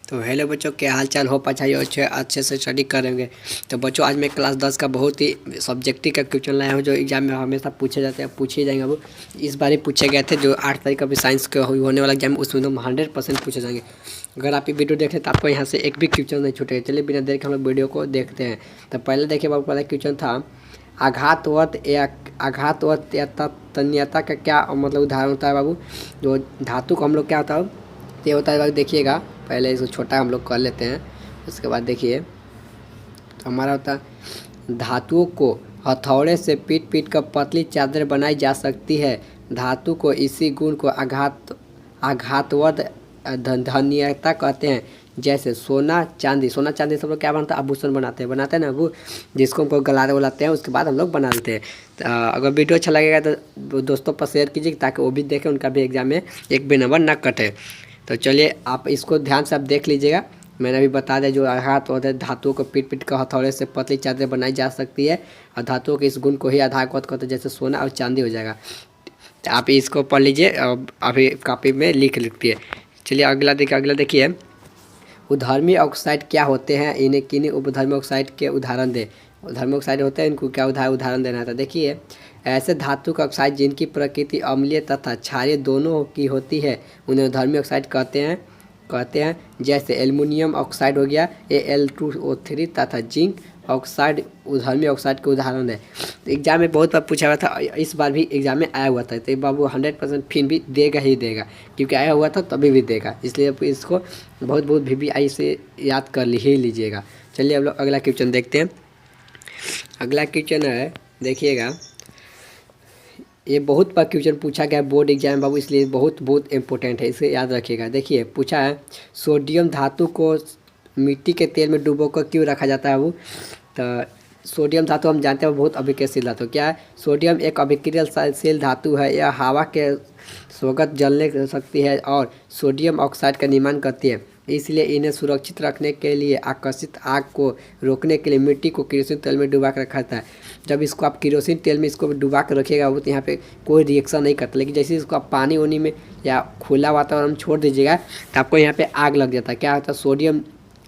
तो हेलो बच्चों, क्या हाल चाल हो? पढ़ाई अच्छे से स्टडी करेंगे। तो बच्चों, आज मैं क्लास 10 का बहुत ही सब्जेक्टिव का क्वेश्चन लाया हूँ जो एग्जाम में हमेशा पूछे जाते हैं, पूछे जाएंगे। वो इस बार ही पूछे गए थे जो 8 तारीख का भी साइंस का होने वाला एग्जाम, उसमें तो 100% पूछे जाएंगे। अगर आप ये वीडियो देखें तो आपको यहाँ से एक भी क्वेश्चन नहीं छूटेगा। चलिए बिना देर के हम लोग वीडियो को देखते हैं। तो पहले देखिए बाबू, पहला क्वेश्चन था आघातवत या तन्यता का क्या मतलब उदाहरण होता है बाबू? जो धातु को हम लोग क्या होता है ये होता है बाबू, देखिएगा। पहले इसको छोटा हम लोग कर लेते हैं, उसके बाद देखिए। तो हमारा होता है धातुओं को हथौड़े से पीट पीट कर पतली चादर बनाई जा सकती है। धातु को इसी गुण को आघातवद धन्यता कहते हैं। जैसे सोना चांदी सब लोग क्या बनता है? आभूषण बनाते हैं ना वो, जिसको हमको गलाते वलाते हैं, उसके बाद हम लोग बना देते हैं। तो अगर वीडियो अच्छा लगेगा तो दोस्तों पर शेयर कीजिए ताकि वो भी देखें, उनका भी एग्जाम में एक भी नंबर ना कटे। तो चलिए आप इसको ध्यान से आप देख लीजिएगा। मैंने अभी बता दिया जो आघात होता है, धातुओं को पीट पीट कर हथौड़े से पतली चादर बनाई जा सकती है और धातुओं के इस गुण को ही आघात कहते हैं, जैसे सोना और चांदी हो जाएगा। तो आप इसको पढ़ लीजिए, अभी कॉपी में लिखती है। चलिए अगला देखिए। उधर्मी ऑक्साइड क्या होते हैं? इन्हें किन्हीं उपधर्मी ऑक्साइड के उदाहरण दें। उधर्मी ऑक्साइड होते हैं, इनको क्या उदाहरण देना था? देखिए, ऐसे धातु का ऑक्साइड जिनकी प्रकृति अम्लीय तथा क्षारीय दोनों की होती है उन्हें उधर्मी ऑक्साइड कहते हैं। जैसे एल्युमिनियम ऑक्साइड हो गया Al2O3 तथा जिंक ऑक्साइड उधर्मी ऑक्साइड के उदाहरण है। तो एग्जाम में बहुत बार पूछा हुआ था, इस बार भी एग्जाम में आया हुआ था। तो बाबू 100% फिर भी देगा ही देगा, क्योंकि आया हुआ था तभी भी देगा, इसलिए इसको बहुत VVI से याद कर ही लीजिएगा। चलिए अब लोग अगला क्वेश्चन देखते हैं। अगला क्वेश्चन है, देखिएगा। ये बहुत बार क्वेश्चन पूछा गया बोर्ड एग्जाम बाबू, इसलिए बहुत इंपॉर्टेंट है, इसे याद रखिएगा। देखिए पूछा है, सोडियम धातु को मिट्टी के तेल में डुबोकर क्यों रखा जाता है? वो तो सोडियम धातु हम जानते हैं बहुत अभिक्रियाशील धातु। क्या है? सोडियम एक अभिक्रियाशील धातु है। यह हवा के स्वगत जलने सकती है और सोडियम ऑक्साइड का निर्माण करती है। इसलिए इन्हें सुरक्षित रखने के लिए आकर्षित आग को रोकने के लिए मिट्टी को केरोसिन तेल में डुबा कर रखा जाता है। जब इसको आप केरोसिन तेल में इसको डुबा कर रखिएगा वो, तो यहाँ पे कोई रिएक्शन नहीं करता। लेकिन जैसे इसको आप पानी वानी में या खुला वातावरण में छोड़ दीजिएगा तो आपको यहाँ पे आग लग जाता है। क्या होता है? सोडियम,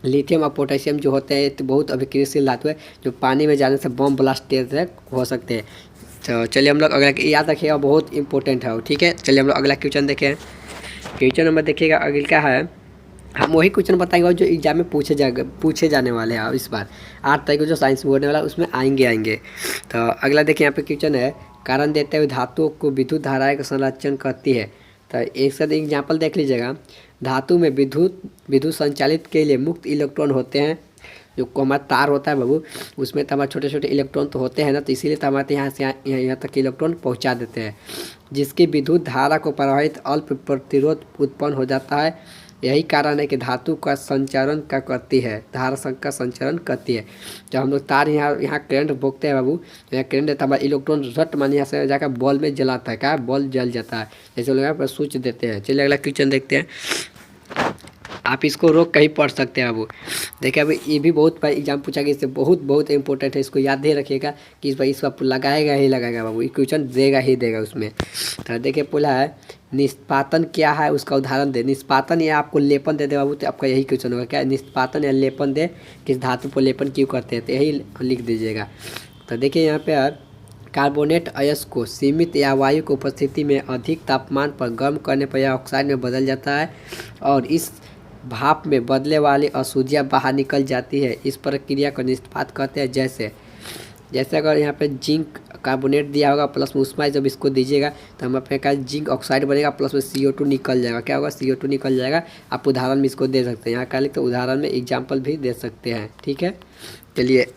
लिथियम और पोटेशियम जो होते हैं तो बहुत अभिक्रियाशील धातु है, जो पानी में जाने से बम ब्लास्ट हो सकते हैं। तो चलिए हम लोग अगला याद रखिएगा, बहुत इंपॉर्टेंट है। ठीक है, चलिए हम लोग अगला क्वेश्चन देखें। क्वेश्चन नंबर देखिएगा अगला क्या है। हम वही क्वेश्चन बताएंगे जो एग्जाम में पूछे जाने वाले हैं इस बार 8 तारीख को जो साइंस में होने वाला उसमें आएंगे। तो अगला देखिए, यहाँ पे क्वेश्चन है, कारण देते हुए धातुओं को विद्युत धाराएं का संरक्षण करती है। तो एक साथ एग्जाम्पल देख लीजिएगा। धातु में विद्युत संचालित के लिए मुक्त इलेक्ट्रॉन होते हैं। जो हमारा तार होता है बाबू, उसमें तो हमारे छोटे छोटे इलेक्ट्रॉन तो होते हैं ना, तो इसीलिए तो हमारे यहाँ से यहाँ तक इलेक्ट्रॉन पहुँचा देते हैं, जिसकी विद्युत धारा को प्रभावित अल्प प्रतिरोध उत्पन्न हो जाता है। यही कारण है कि धातु का संचरण का करती है, धारा संघ का संचरण करती है। जब हम लोग तार यहाँ करंट भोगते हैं बाबू, यहाँ करंट देता है, इलेक्ट्रॉन रट मान यहाँ से जाकर बॉल में जलाता है। क्या? बॉल जल जाता है। जैसे लोग यहाँ पर स्विच देते हैं। चलिए अगला क्वेश्चन देखते हैं। आप इसको रोक कहीं पढ़ सकते हैं बाबू। देखिए अभी ये भी बहुत बार एग्जाम पूछा गया, इससे बहुत इंपॉर्टेंट है, इसको याद ही रखिएगा कि इस बार लगाएगा ही लगाएगा बाबू, ये क्वेश्चन देगा ही देगा उसमें। तो देखिए बोला है, निष्पातन क्या है उसका उदाहरण दे। निष्पातन या आपको लेपन दे दे बाबू, तो आपका यही क्वेश्चन होगा। क्या? निष्पातन या लेपन दे, किस धातु पर लेपन क्यों करते हैं, तो यही लिख दीजिएगा। तो देखिए यहाँ पे कार्बोनेट अयस्क को सीमित या वायु की उपस्थिति में अधिक तापमान पर गर्म करने पर यह ऑक्साइड में बदल जाता है और इस भाप में बदले वाली अशुद्धियाँ बाहर निकल जाती है। इस प्रक्रिया को निष्पात कहते हैं। जैसे अगर यहाँ पे जिंक कार्बोनेट दिया होगा प्लस में उष्मा जब इसको दीजिएगा तो हम अपने का जिंक ऑक्साइड बनेगा, प्लस में CO2 निकल जाएगा। क्या होगा? CO2 निकल जाएगा। आप उदाहरण में इसको दे सकते हैं, यहाँ का लिख तो उदाहरण में एग्जाम्पल भी दे सकते हैं। ठीक है, चलिए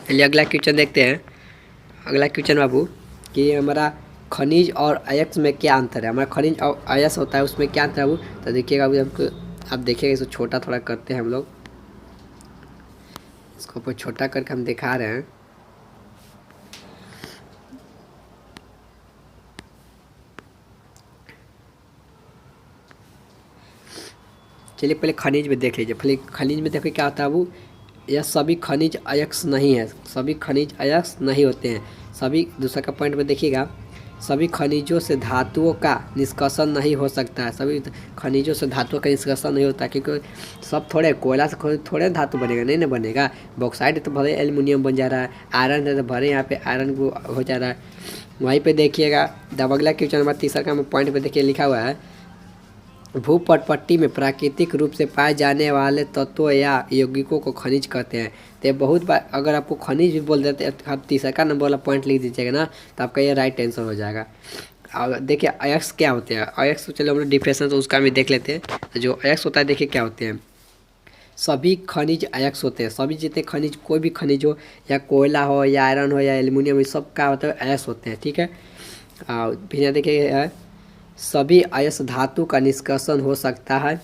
चलिए अगला क्वेश्चन देखते हैं। अगला क्वेश्चन बाबू कि हमारा खनिज और अयस्क में क्या अंतर है? हमारा खनिज और अयस्क होता है, उसमें क्या अंतर है बाबू? तो देखिएगा अभी हमको, आप देखिएगा इसको छोटा थोड़ा करते हैं हम लोग, इसको ऊपर छोटा करके हम दिखा रहे हैं। चलिए पहले खनिज में देख लीजिए। पहले खनिज में देखिए क्या होता है बाबू, यह सभी खनिज अयस्क नहीं है, सभी खनिज अयस्क नहीं होते हैं। सभी दूसरा का पॉइंट में देखिएगा, सभी खनिजों से धातुओं का निष्कर्षण नहीं हो सकता है। सभी खनिजों से धातुओं का निष्कर्षण नहीं होता, क्योंकि सब थोड़े कोयला से थोड़े धातु बनेगा, नहीं ना बनेगा। बॉक्साइड तो भले एल्युमिनियम बन जा रहा है, आयरन है तो भले यहाँ पे आयरन को हो जा रहा है। वहीं पे देखिएगा जब अगला क्वेश्चन नंबर तीसरा का पॉइंट पे देखिए लिखा हुआ है, भूपटपट्टी में प्राकृतिक रूप से पाए जाने वाले तत्वों या यौगिकों को खनिज कहते हैं। तो बहुत बार अगर आपको खनिज भी बोल देते हैं तो आप तीसरा का नंबर वाला पॉइंट लिख दीजिएगा ना, तो आपका ये राइट आंसर हो जाएगा। और देखिए अयस्क क्या होते हैं। अयस्क तो चलो हम लोग डिफिनेशन तो उसका भी देख लेते हैं। तो जो अयस्क होता है देखिए क्या होते हैं, सभी खनिज अयस्क होते हैं। सभी जितने खनिज, कोई भी खनिज हो, या कोयला हो या आयरन हो या एल्युमिनियम, ये सब क्या होता है, अयस्क होते हैं। ठीक है। फिर यहाँ देखिए सभी अयस्क धातु का निष्कर्षण हो सकता है।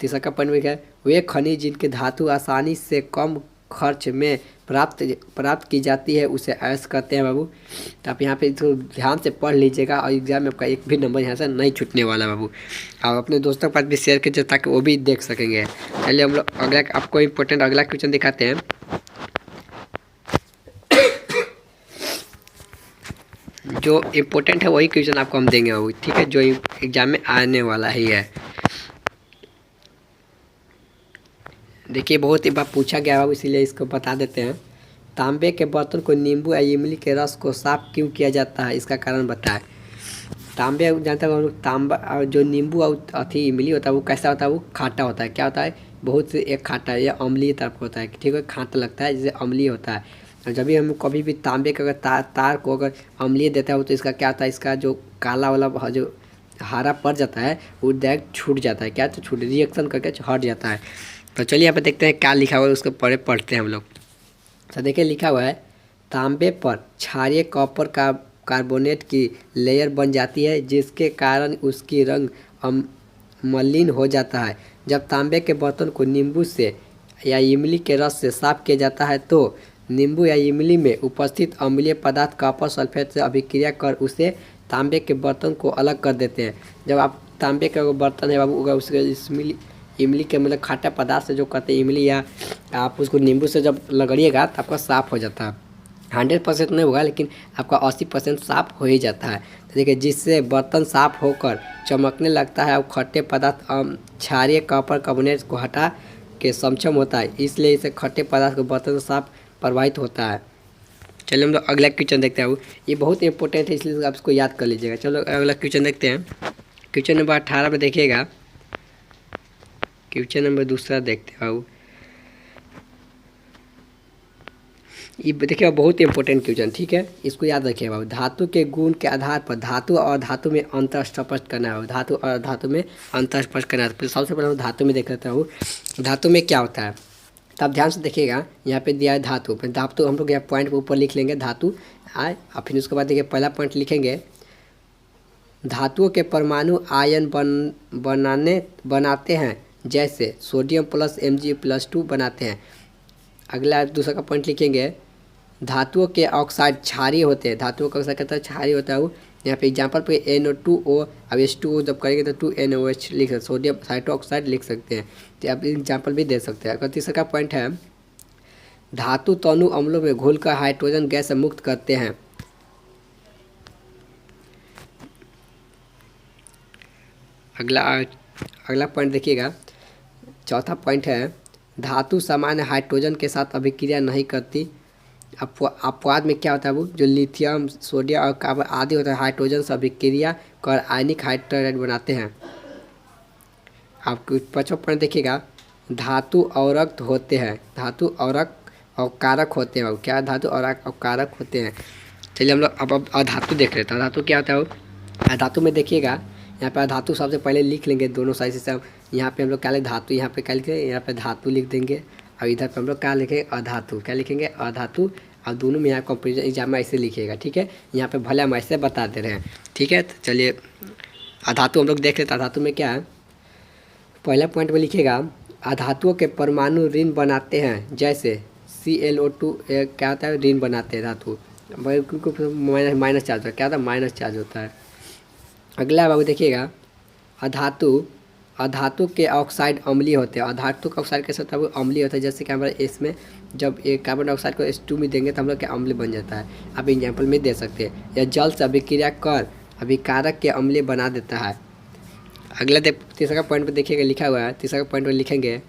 तीसरा का पॉइंट में क्या है, वे खनिज जिनके धातु आसानी से कम खर्च में प्राप्त की जाती है उसे अयस्क कहते हैं बाबू। तो आप यहाँ पे तो ध्यान से पढ़ लीजिएगा और एग्जाम में आपका एक भी नंबर यहाँ से नहीं छूटने वाला बाबू। और अपने दोस्तों के पास भी शेयर कीजिए ताकि वो भी देख सकेंगे। चलिए हम लोग अगला आपको इम्पोर्टेंट अगला क्वेश्चन दिखाते हैं। जो इम्पोर्टेंट है वही क्वेश्चन आपको हम देंगे बाबू, ठीक है, जो एग्जाम में आने वाला ही है। देखिए बहुत एक बार पूछा गया बाबू, इसीलिए इसको बता देते हैं। तांबे के बर्तन को नींबू या इमली के रस को साफ क्यों किया जाता है, इसका कारण बताएं। तांबे जानते हैं तांबा और जो नींबू और अथी इमली होता है वो कैसा होता है, वो खाटा होता है। क्या होता है, बहुत से एक खाटा है या अम्लीय तरफ होता है, ठीक है, खाटा लगता है जैसे अम्लीय होता है। और जब भी हम कभी भी तांबे का अगर तार को अगर अम्लीय देता है तो इसका क्या होता है, इसका जो काला वाला जो हरा पड़ जाता है वो डायरेक्ट छूट जाता है। क्या तो छूट रिएक्शन करके हट जाता है। तो चलिए यहाँ पे देखते हैं क्या लिखा हुआ है, उसको पढ़ते हैं हम लोग। तो देखिए लिखा हुआ है, तांबे पर क्षारीय कॉपर का कार्बोनेट की लेयर बन जाती है जिसके कारण उसकी रंग मलिन हो जाता है। जब तांबे के बर्तन को नींबू से या इमली के रस से साफ किया जाता है तो नींबू या इमली में उपस्थित अम्लीय पदार्थ कॉपर सल्फेट से अभिक्रिया कर उसे तांबे के बर्तन को अलग कर देते हैं। जब आप तांबे का बर्तन है बाबू, उसके इमली के मतलब खाटा पदार्थ से जो कहते हैं इमली, या आप उसको नींबू से जब लगड़िएगा तो आपका साफ़ हो जाता है। 100% नहीं होगा लेकिन आपका 80% साफ़ हो ही जाता है। तो देखिए जिससे बर्तन साफ़ होकर चमकने लगता है और खट्टे पदार्थ क्षारीय कॉपर कार्बोनेट को हटा के सक्षम होता है, इसलिए इसे खट्टे पदार्थ को बर्तन से साफ प्रवाहित होता है। चलिए हम लोग अगला क्वेश्चन देखते हैं। ये बहुत इंपॉर्टेंट है इसलिए आप इसको याद कर लीजिएगा। चलो अगला क्वेश्चन देखते हैं। क्वेश्चन नंबर 18 में देखिएगा, क्वेश्चन नंबर दूसरा देखते हैं बाबू। ये देखिए बहुत इंपॉर्टेंट क्वेश्चन, ठीक है, इसको याद रखिए बाबू। धातु के गुण के आधार पर धातु और धातु में अंतर स्पष्ट करना है। धातु और धातु में अंतर स्पष्ट करना है। तो सबसे पहले हम धातु में देख लेते हैं धातु में क्या होता है। तो आप ध्यान से देखिएगा, यहाँ पे दिया है धातु। धातु हम लोग यहाँ पॉइंट ऊपर लिख लेंगे धातु आए, और फिर उसके बाद देखिए पहला पॉइंट लिखेंगे, धातुओं के परमाणु आयन बनाते हैं जैसे सोडियम प्लस Mg+2 बनाते हैं। अगला दूसरा का पॉइंट लिखेंगे, धातुओं के ऑक्साइड क्षारीय होते हैं। धातुओं का ऑक्साइड कहता है क्षारीय होता है वो। यहाँ पे एग्जाम्पल पे NO2O, अब H2O जब करेंगे तो 2NOH लिख सकते, सोडियम हाइड्रोक्साइड लिख सकते हैं। तो आप एग्जाम्पल भी दे सकते हैं। अगर तीसरा का पॉइंट है, धातु तनु अम्लों में घुलकर हाइड्रोजन गैस मुक्त करते हैं। अगला पॉइंट देखिएगा, चौथा पॉइंट है, धातु सामान्य हाइड्रोजन के साथ अभिक्रिया नहीं करती। अपवाद में क्या होता है वो, जो लिथियम सोडियम और कार्बन आदि होता है हाइड्रोजन से अभिक्रिया कर आयनिक हाइड्रोजाइड बनाते हैं। आपको पाँचवा पॉइंट देखिएगा, धातु अवरक्त होते हैं। धातु अवकारक होते हैं। क्या धातु अवकारक होते हैं। चलिए हम लोग अब अधातु देख लेते हैं। धातु क्या होता है वो, अधातु में देखिएगा यहाँ पे धातु सबसे पहले लिख लेंगे दोनों साइड से। हम यहाँ पे हम लोग क्या लिखे धातु, यहाँ पे क्या लिखे, यहाँ पे धातु लिख देंगे, और इधर पे हम लोग क्या लिखेंगे अधातु। क्या लिखेंगे अधातु, और दोनों में यहाँ कंपेरिजन एग्जाम में ऐसे लिखिएगा, ठीक है। यहाँ पे भले हम ऐसे बता दे रहे हैं, ठीक है। तो चलिए अधातु हम लोग देख लेते हैं। अधातु में क्या है, पहला पॉइंट में लिखिएगा, अधातुओं के परमाणु ऋण बनाते हैं जैसे ClO2 क्या होता है, ऋण बनाते हैं धातु, माइनस चार्ज होता है। क्या होता है, माइनस चार्ज होता है। अगला बाबू देखिएगा, अधातु अधातु के ऑक्साइड अम्लीय होते हैं। अधातु का ऑक्साइड कैसे होता है, वो अम्लीय होता है। जैसे कि हमारे इसमें जब एक कार्बन डाइऑक्साइड को H2 में देंगे तो हम लोग क्या अम्ल बन जाता है। आप एग्जाम्पल में दे सकते हैं। या जल से अभिक्रिया कर अभिकारक के अम्लीय बना देता है। अगला तीसरा पॉइंट पर देखिएगा लिखा हुआ है। तीसरा पॉइंट पर लिखेंगे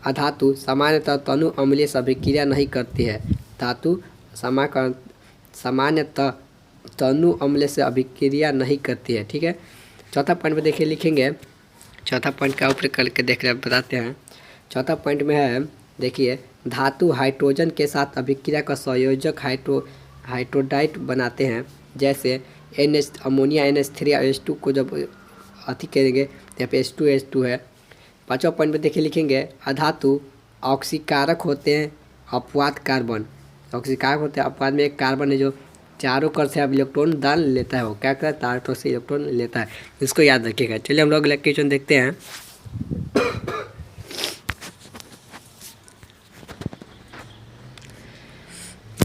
अधातु सामान्यतः तनु अम्लीय से अभिक्रिया नहीं करती है। धातु सामान्यतः तनु अम्ल से अभिक्रिया नहीं करती है। ठीक है। चौथा पॉइंट में देखिए लिखेंगे। चौथा पॉइंट का ऊपर करके देख रहे बताते हैं। चौथा पॉइंट में है देखिए धातु हाइड्रोजन के साथ अभिक्रिया का संयोजक हाइड्रोडाइट बनाते हैं। जैसे अमोनिया NH3 और H2 को जब अति करेंगे तो यहाँ पे H2 है। पाँचवा पॉइंट में देखिए लिखेंगे अधातु ऑक्सीकारक होते हैं अपवाद कार्बन। ऑक्सीकारक होते हैं अपवाद में एक कार्बन है जो चारों कर से अब इलेक्ट्रॉन दान लेता है। वो क्या करता है, तार से इलेक्ट्रॉन लेता है। इसको याद रखिएगा। चलिए हम लोग अगला क्वेश्चन देखते हैं।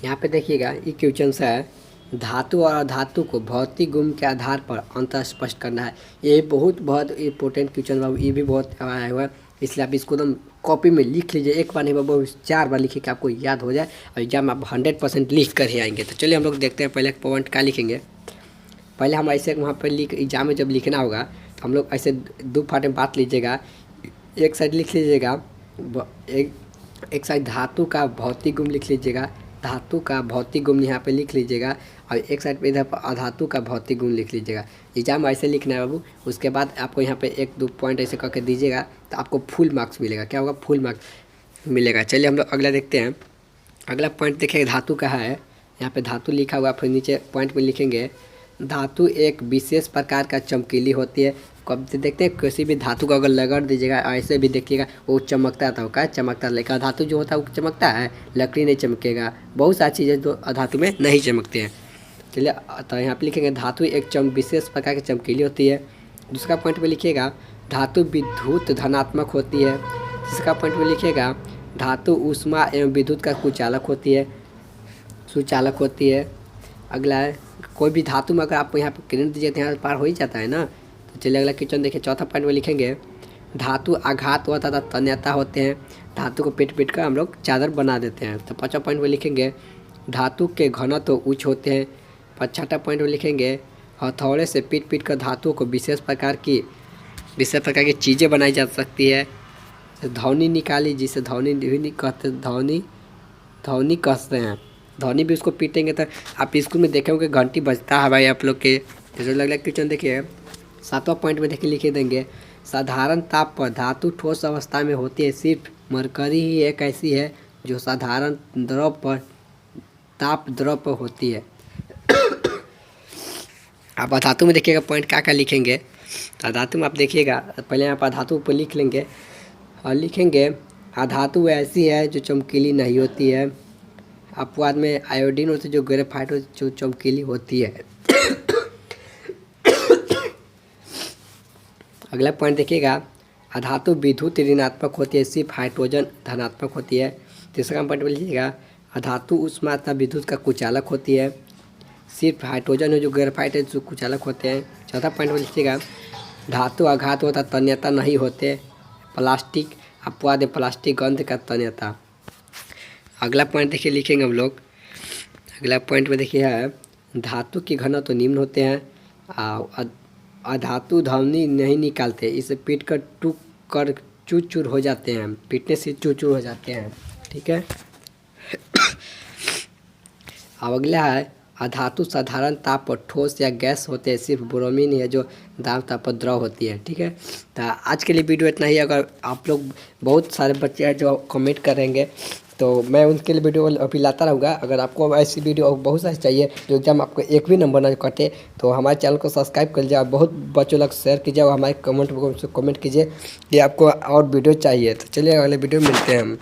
यहाँ पे देखिएगा ये क्वेश्चन है धातु और अधातु को भौतिक गुण के आधार पर अंतर स्पष्ट करना है। ये बहुत इंपॉर्टेंट क्वेश्चन बाबू, ये भी बहुत आया हुआ है, इसलिए आप इसको एकदम कॉपी में लिख लीजिए। एक बार नहीं बाबू 4 बार लिखिए कि आपको याद हो जाए और एग्जाम आप 100% लिख कर ही आएंगे। तो चलिए हम लोग देखते हैं पहले पॉइंट क्या लिखेंगे। पहले हम ऐसे वहाँ पर एग्जाम में जब लिखना होगा तो हम लोग ऐसे 2 पार्ट में बात लीजिएगा। एक साइड लिख लीजिएगा, एक साइड धातु का भौतिक गुण लिख लीजिएगा, धातु का भौतिक गुण यहाँ पे लिख लीजिएगा, और एक साइड पे इधर अधातु का भौतिक गुण लिख लीजिएगा। एग्जाम ऐसे लिखना है बाबू। उसके बाद आपको यहाँ पे 1-2 पॉइंट ऐसे करके दीजिएगा तो आपको फुल मार्क्स मिलेगा। क्या होगा, फुल मार्क्स मिलेगा। चलिए हम लोग अगला देखते हैं। अगला पॉइंट देखिए धातु का है। यहाँ पे धातु लिखा हुआ, फिर नीचे पॉइंट में लिखेंगे धातु एक विशेष प्रकार का चमकीली होती है। कब देखते हैं किसी भी धातु को अगर लगड़ दीजिएगा ऐसे भी देखिएगा वो चमकता था, क्या चमकता, लेकिन धातु जो होता है वो चमकता है, लकड़ी नहीं चमकेगा। बहुत सारी चीज़ें जो धातु में नहीं चमकते हैं। चलिए तो यहाँ पे लिखेंगे धातु एक विशेष प्रकार की चमकीली होती है। दूसरा पॉइंट पे लिखिएगा धातु विद्युत धनात्मक होती है। तीसरा पॉइंट पे लिखिएगा धातु ऊष्मा एवं विद्युत का सुचालक होती है। अगला है कोई भी धातु में अगर आप यहाँ पे करंट दीजिए तो यहाँ पार हो ही जाता है ना। तो चलिए अगला क्वेश्चन देखिए। चौथा पॉइंट में लिखेंगे धातु आघात व तथा तन्यता होते हैं। धातु को पीट कर हम लोग चादर बना देते हैं। तो पाँचवा पॉइंट में लिखेंगे धातु के घनत्व तो उच्च होते हैं। छठा पॉइंट में लिखेंगे हथौड़े से पीट कर धातुओं को विशेष प्रकार की चीज़ें बनाई जा सकती है। ध्वनि निकाली, जिसे ध्वनि भी कहते, ध्वनि कहते हैं। ध्वनि भी उसको पीटेंगे तो आप स्कूल में देखेंगे घंटी बजता है भाई आप लोग के। जैसे लग क्वेश्चन देखिए। सातवां पॉइंट में देखिए लिखे देंगे साधारण ताप पर धातु ठोस अवस्था में होती है। सिर्फ मरकरी ही एक ऐसी है जो साधारण द्रव पर ताप द्रव पर होती है। आप अधातु में देखिएगा पॉइंट क्या लिखेंगे। तो अधातु में आप देखिएगा पहले आप अधातु पर लिख लेंगे और लिखेंगे अधातु ऐसी है जो चमकीली नहीं होती है। अपवाद में आयोडीन होती है जो ग्रेफाइट होती जो चमकीली होती है। अगला पॉइंट देखिएगा अधातु विद्युत ऋणात्मक होती है, सिर्फ हाइड्रोजन धनात्मक होती है। तीसरा पॉइंट में लिखिएगा अधातु ऊष्मा तथा विद्युत का कुचालक होती है, सिर्फ हाइड्रोजन है जो ग्रेफाइट है जो कुचालक होते हैं। चौथा पॉइंट में लिखिएगा धातु आघात होता तन्यता नहीं होते। प्लास्टिक अपवाद प्लास्टिक गंध का तन्यता। अगला पॉइंट देखिए लिखेंगे हम लोग। अगला पॉइंट में देखिए है धातु के घनत्व तो निम्न होते हैं। अधातु ध्वनि नहीं निकालते, इसे पीट कर टूक कर चूर हो जाते हैं, पीटने से चूर हो जाते हैं। ठीक है। अब अगला है अधातु साधारण ताप पर ठोस या गैस होते हैं, सिर्फ ब्रोमीन है जो दाब ताप पर द्रव होती है। ठीक है। तो आज के लिए वीडियो इतना ही। अगर आप लोग बहुत सारे बच्चे हैं जो कमेंट करेंगे तो मैं उनके लिए वीडियो अभी लाता रहूँगा। अगर आपको ऐसी वीडियो बहुत सारी चाहिए जो एग्जाम आपको एक भी नंबर ना कटे तो हमारे चैनल को सब्सक्राइब कर लीजिए। बहुत बच्चों लोग शेयर कीजिए और हमारे कमेंट कीजिए कि आपको और वीडियो चाहिए। तो चलिए अगले वीडियो में मिलते हैं हम।